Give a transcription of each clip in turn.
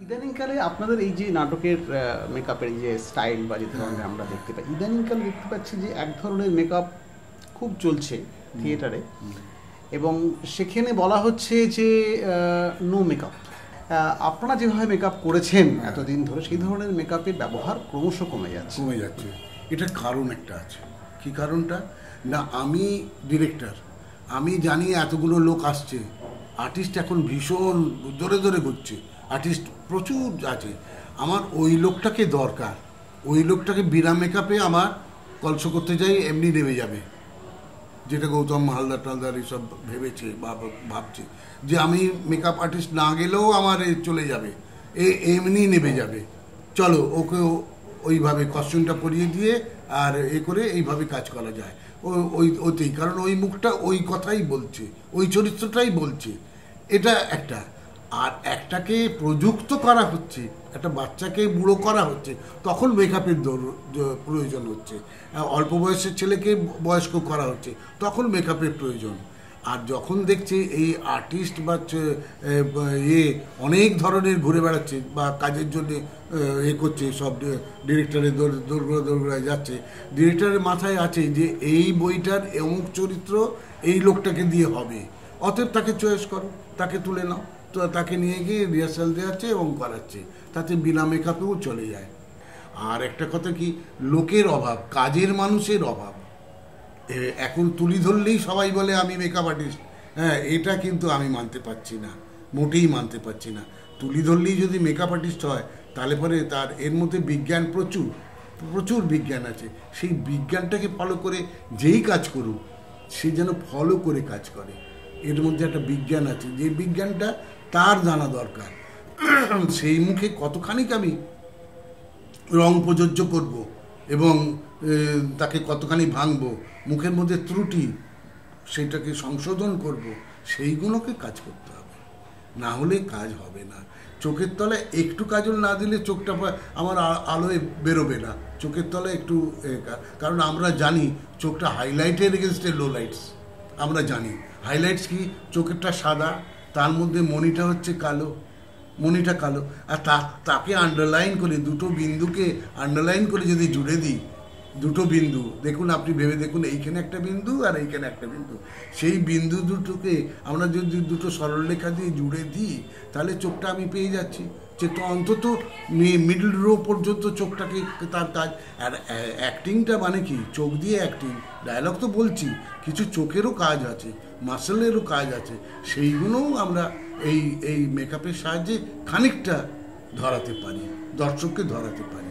ইদানিংকালে আপনাদের এই যে নাটকের মেকআপের যে স্টাইল বা যে ধরনের আমরা দেখতে পাই, ইদানিংকালে দেখতে পাচ্ছি যে এক ধরনের মেকআপ খুব চলছে থিয়েটারে, এবং সেখানে বলা হচ্ছে যে নো মেকআপ। আপনারা যেভাবে মেকআপ করেছেন এতদিন ধরে, সেই ধরনের মেকআপের ব্যবহার ক্রমশ কমে যাচ্ছে। এটার কারণ একটা আছে। কি কারণটা? না, আমি ডিরেক্টর, আমি জানি এতগুলো লোক আসছে, আর্টিস্ট এখন ভীষণ জোরে জোরে ঘুরছে, আর্টিস্ট প্রচুর আছে, আমার ওই লোকটাকে দরকার, ওই লোকটাকে বিনা মেকআপে আমার কলস করতে যাই এমনি নেমে যাবে, যেটা গৌতম হালদার টালদার এইসব ভেবেছে বা ভাবছে যে আমি মেকআপ আর্টিস্ট না গেলেও আমার চলে যাবে, এমনি নেমে যাবে, চলো ওকে ওইভাবে কস্টিউমটা পরিয়ে দিয়ে আর করে এইভাবে কাজ করা যায় ওইতেই, কারণ ওই মুখটা ওই কথাই বলছে, ওই চরিত্রটাই বলছে, এটা একটা। আর একটাকে প্রযুক্ত করা হচ্ছে, একটা বাচ্চাকে বুড়ো করা হচ্ছে, তখন মেকআপের প্রয়োজন হচ্ছে। অল্প বয়সের ছেলেকে বয়স্ক করা হচ্ছে, তখন মেকআপের প্রয়োজন। আর যখন দেখছে এই আর্টিস্ট বা অনেক ধরনের ঘুরে বেড়াচ্ছে বা কাজের জন্য করছে, সব ডিরেক্টরের দোরগোড়ায় যাচ্ছে, ডিরেক্টরের মাথায় আছে যে এই বইটার অমুক চরিত্র এই লোকটাকে দিয়ে হবে, অতএব তাকে চয়েস করো, তাকে তুলে নাও, তো তাকে নিয়ে গিয়ে রিহার্সাল দেওয়াচ্ছে এবং করাচ্ছে, তাতে বিনা মেকআপেও চলে যায়। আর একটা কথা কি, লোকের অভাব, কাজের মানুষের অভাব। এখন তুলি ধরলেই সবাই বলে আমি মেকআপ আর্টিস্ট, হ্যাঁ, এটা কিন্তু আমি মানতে পারছি না, মোটেই মানতে পারছি না। তুলি ধরলেই যদি মেকআপ আর্টিস্ট হয়, তাহলে পরে তার এর মধ্যে বিজ্ঞান প্রচুর প্রচুর বিজ্ঞান আছে, সেই বিজ্ঞানটাকে ফলো করে যেই কাজ করুক, সে যেন ফলো করে কাজ করে, এর মধ্যে একটা বিজ্ঞান আছে, যে বিজ্ঞানটা তার জানা দরকার। সেই মুখে কতখানি আমি রং প্রযোজ্য করব এবং তাকে কতখানি ভাঙবো, মুখের মধ্যে ত্রুটি সেইটাকে সংশোধন করব, সেইগুলোকে কাজ করতে হবে, না হলে কাজ হবে না। চোখের তলায় একটু কাজল না দিলে চোখটা আমার আলোয় বেরোবে না, চোখের তলায় একটু, কারণ আমরা জানি চোখটা হাইলাইটের এগেনস্টে লো লাইটস, আমরা জানি হাইলাইটস কি, চোখেরটা সাদা, তার মধ্যে মণিটা হচ্ছে কালো, মণিটা কালো, আর তাকে আন্ডারলাইন করে, দুটো বিন্দুকে আন্ডারলাইন করে যদি জুড়ে দিই, দুটো বিন্দু দেখুন, আপনি ভেবে দেখুন, এইখানে একটা বিন্দু আর এইখানে একটা বিন্দু, সেই বিন্দু দুটোকে আমরা যদি দুটো সরলরেখা দিয়ে জুড়ে দিই, তাহলে চোখটা আমি পেয়ে যাচ্ছি, যে তো অন্তত মিডল রো পর্যন্ত চোখটাকে তার কাজ। আর অ্যাক্টিংটা মানে কি, চোখ দিয়ে অ্যাক্টিং, ডায়লগ তো বলছি, কিছু চোখেরও কাজ আছে, মাসেলেরও কাজ আছে, সেইগুলোও আমরা এই এই মেকআপের সাহায্যে খানিকটা ধরাতে পারি, দর্শককে ধরাতে পারি।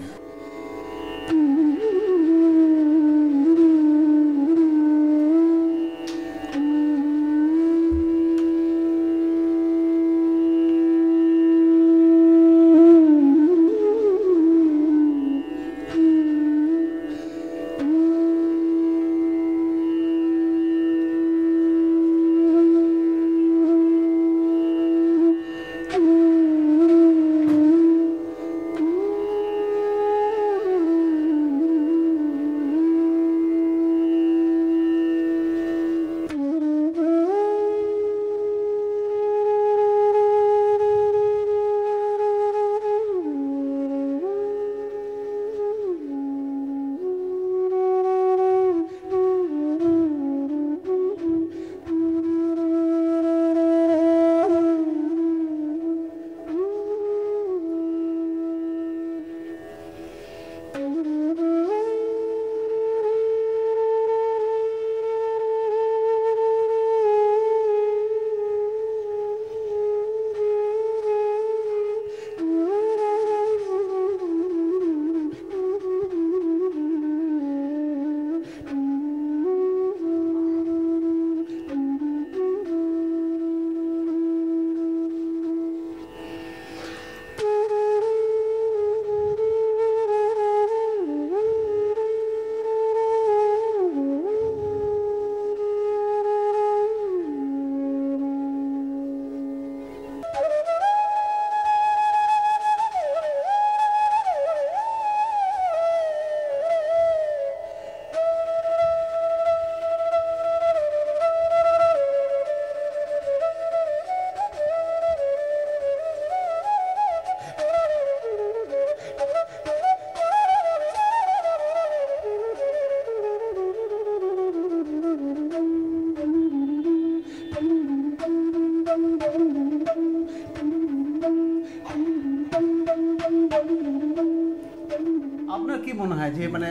আপনার কি মনে হয় যে মানে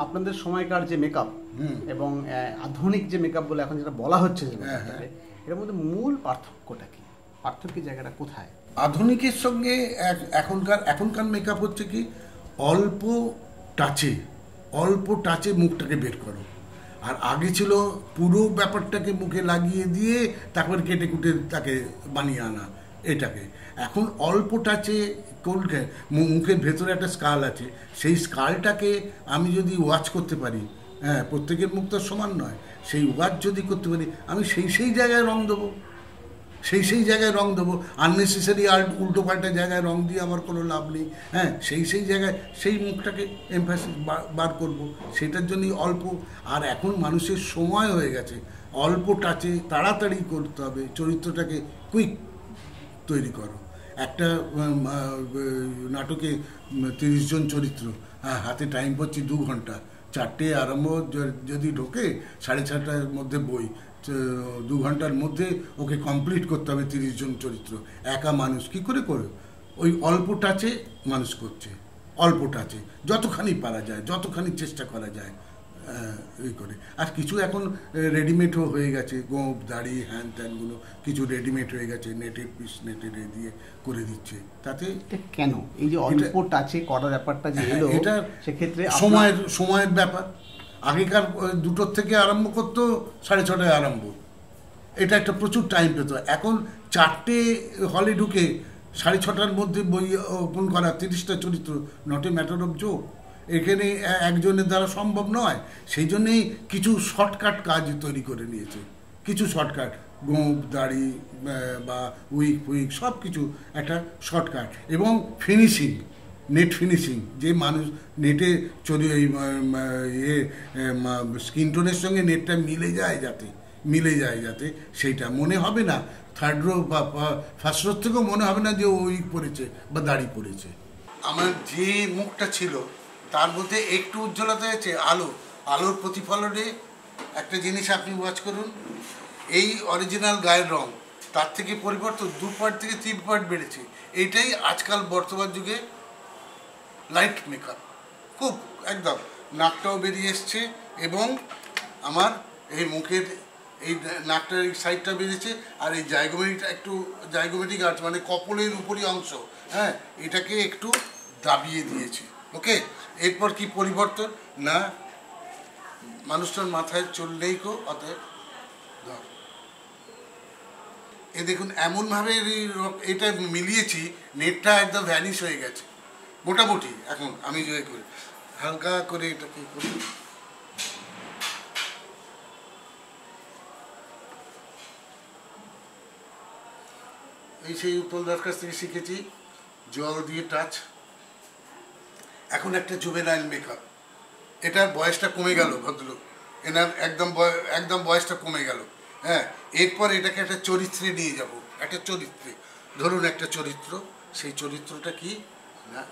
আপনাদের সময়কার যে মেকআপ এবং আধুনিক যে মেকআপ বলে এখন যেটা বলা হচ্ছে যে মেকআপটাকে, এর মধ্যে মূল পার্থক্যটা কি? পার্থক্যের জায়গাটা কোথায়? আধুনিকের সঙ্গে এখনকার মেকআপ হচ্ছে কি অল্প টাচে মুখটাকে বের করো, আর আগে ছিল পুরো ব্যাপারটাকে মুখে লাগিয়ে দিয়ে তারপর কেটে কুটে তাকে বানিয়ে আনা এটাকে। এখন অল্প টাচে কোনকে মুখের ভেতরে একটা স্কাল আছে, সেই স্কালটাকে আমি যদি ওয়াচ করতে পারি, হ্যাঁ প্রত্যেকের মুখ তো সমান নয়, সেই ওয়াচ যদি করতে পারি আমি সেই জায়গায় রং দেবো, সেই জায়গায় রং দেবো। আননেসেসারি আর উল্টো পাল্টা জায়গায় রং দিয়ে আমার কোনো লাভ নেই। হ্যাঁ সেই জায়গায় সেই মুখটাকে এমফাসিস বার করব, সেটার জন্যই অল্প। আর এখন মানুষের সময় হয়ে গেছে, অল্প টাচে তাড়াতাড়ি করতে হবে, চরিত্রটাকে কুইক তৈরি করো। একটা নাটকে 30 জন চরিত্র, হ্যাঁ হাতে টাইম পাচ্ছি 2 ঘন্টা, 4টে আরম্ভ যদি ঢোকে 6:30টার মধ্যে বই, 2 ঘন্টার মধ্যে ওকে কমপ্লিট করতে হবে 30 জন চরিত্র। একা মানুষ কি করে ওই অল্প টাচে মানুষ করছে, অল্প টাচে যতখানি পারা যায়, যতখানি চেষ্টা করা যায় করে। আর কিছু এখন রেডিমেডও হয়ে গেছে, গোঁফ দাড়ি হ্যান ত্যানগুলো কিছু রেডিমেড হয়ে গেছে, নেটের পিস নেটের দিয়ে করে দিচ্ছে। তাতে কেন এই যে অল্প টাচে করার ব্যাপারটা যে এলো, এটা সেক্ষেত্রে সময়ের ব্যাপার। আগেকার 2টোর থেকে আরম্ভ করতো, 6:30টায় আরম্ভ, এটা একটা প্রচুর টাইম পেত। এখন 4টে হলে ঢুকে 6:30টার মধ্যে বই ওপেন করা 30টা চরিত্র, not a matter of joke, এখানে একজনের দ্বারা সম্ভব নয়। সেই জন্যেই কিছু শর্টকাট কাজ তৈরি করে নিয়েছে, কিছু শর্টকাট, গোঁফ দাড়ি বা উইক সব কিছু একটা শর্টকাট। এবং ফিনিশিং, নেট ফিনিশিং, যে মানুষ নেটে স্কিন টোনের সঙ্গে নেটটা মিলে যায় যাতে সেইটা মনে হবে না, থার্ড রো বা ফার্স্ট রোর থেকেও মনে হবে না যে উইক পড়েছে বা দাড়ি পড়েছে। আমার যে মুখটা ছিল তার মধ্যে একটু উজ্জ্বলতা হয়েছে, আলোর প্রতিফলনে একটা জিনিস আপনি ওয়াচ করুন, এই অরিজিনাল গায়ের রং তার থেকে পরিবর্তন 2 পার্ট থেকে 3 পার্ট বেড়েছে। এইটাই আজকাল বর্তমান যুগে লাইট মেকআপ, খুব একদম নাকটাও বেরিয়ে এসছে, এবং আমার এই মুখের এই নাকটার এই সাইডটা বেরিয়েছে, আর এই জাইগোমেটিক আর্চ মানে কপলের উপরই অংশ, হ্যাঁ এটাকে একটু দাবিয়ে দিয়েছে। ওকে, এরপর কি পরিবর্তন না, মানুষটার মাথায় চললেই অতএব ধর এ দেখুন এমনভাবে এটা মিলিয়েছি, নেটটা একদম ভ্যানিশ হয়ে গেছে মোটামুটি। এখন আমি যে করি হালকা করে এটাকে করি, এই সেই উত্তলদার কাছ থেকে শিখেছি, জল দিয়ে টাচ। এখন একটা জুভেনাইল মেকআপ, এটার বয়সটা কমে গেল, ভদ্রলোক এনার একদম বয়সটা কমে গেল। হ্যাঁ, এরপর এটাকে একটা চরিত্রে নিয়ে যাব, একটা চরিত্রে, ধরুন একটা চরিত্র, সেই চরিত্রটা কি না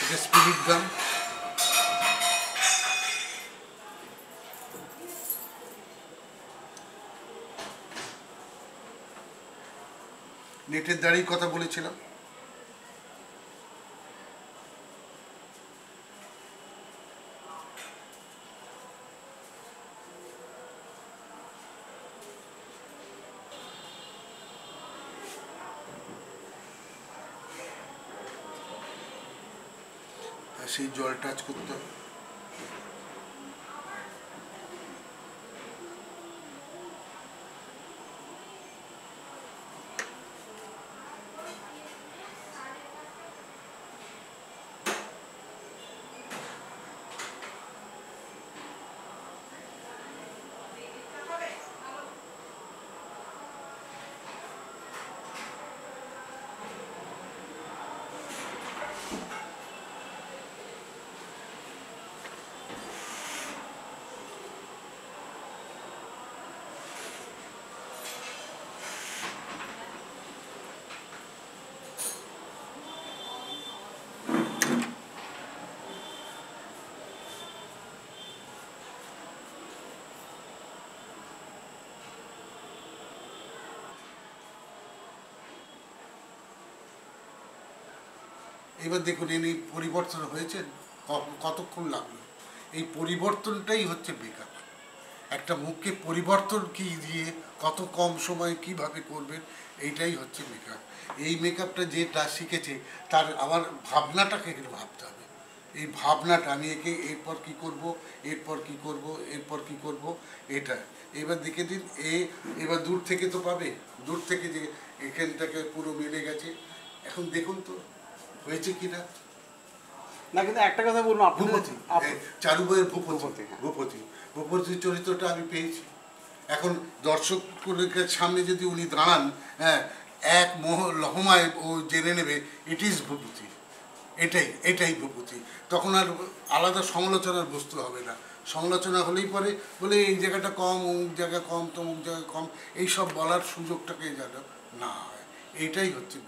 এটা স্পিরিট গান, নেটের দাড়ির কথা বলেছিলাম, সেই জল টাচ করতে হবে। এবার দেখুন ইনি পরিবর্তন হয়েছেন, কতক্ষণ লাগলো। এই পরিবর্তনটাই হচ্ছে মেকআপ। একটা মুখকে পরিবর্তন কি দিয়ে কত কম সময়ে কিভাবে করবেন, এইটাই হচ্ছে মেকআপ। এই মেকআপটা যেটা শিখেছে তার আবার ভাবনাটাকে কিন্তু ভাবতে হবে। এই ভাবনাটা আমি একে এরপর কি করব, এরপর কি করব, এরপর কি করব, এটা এবার দেখে দিন। এবার দূর থেকে তো পাবে, দূর থেকে যে এখানটাকে পুরো মিলে গেছে। এখন দেখুন তো হয়েছে কিনা। না কিন্তু একটা কথা বলবো, ভূপতি, চারুবইয়ের ভূপতি, হ্যাঁ। ভূপতির চরিত্রটা আমি পেয়েছি। এখন দর্শকের সামনে যদি উনি দাঁড়ান, হ্যাঁ, এক লহমায় ও জেনে নেবে ইট ইজ ভূপতি, এটাই ভূপতি। তখন আর আলাদা সমালোচনার বস্তু হবে না। সমালোচনা হলেই পরে বলে এই জায়গাটা কম, অমুক জায়গা কম, তমুক জায়গা কম, এইসব বলার সুযোগটাকে যেন না হয়, এইটাই হচ্ছে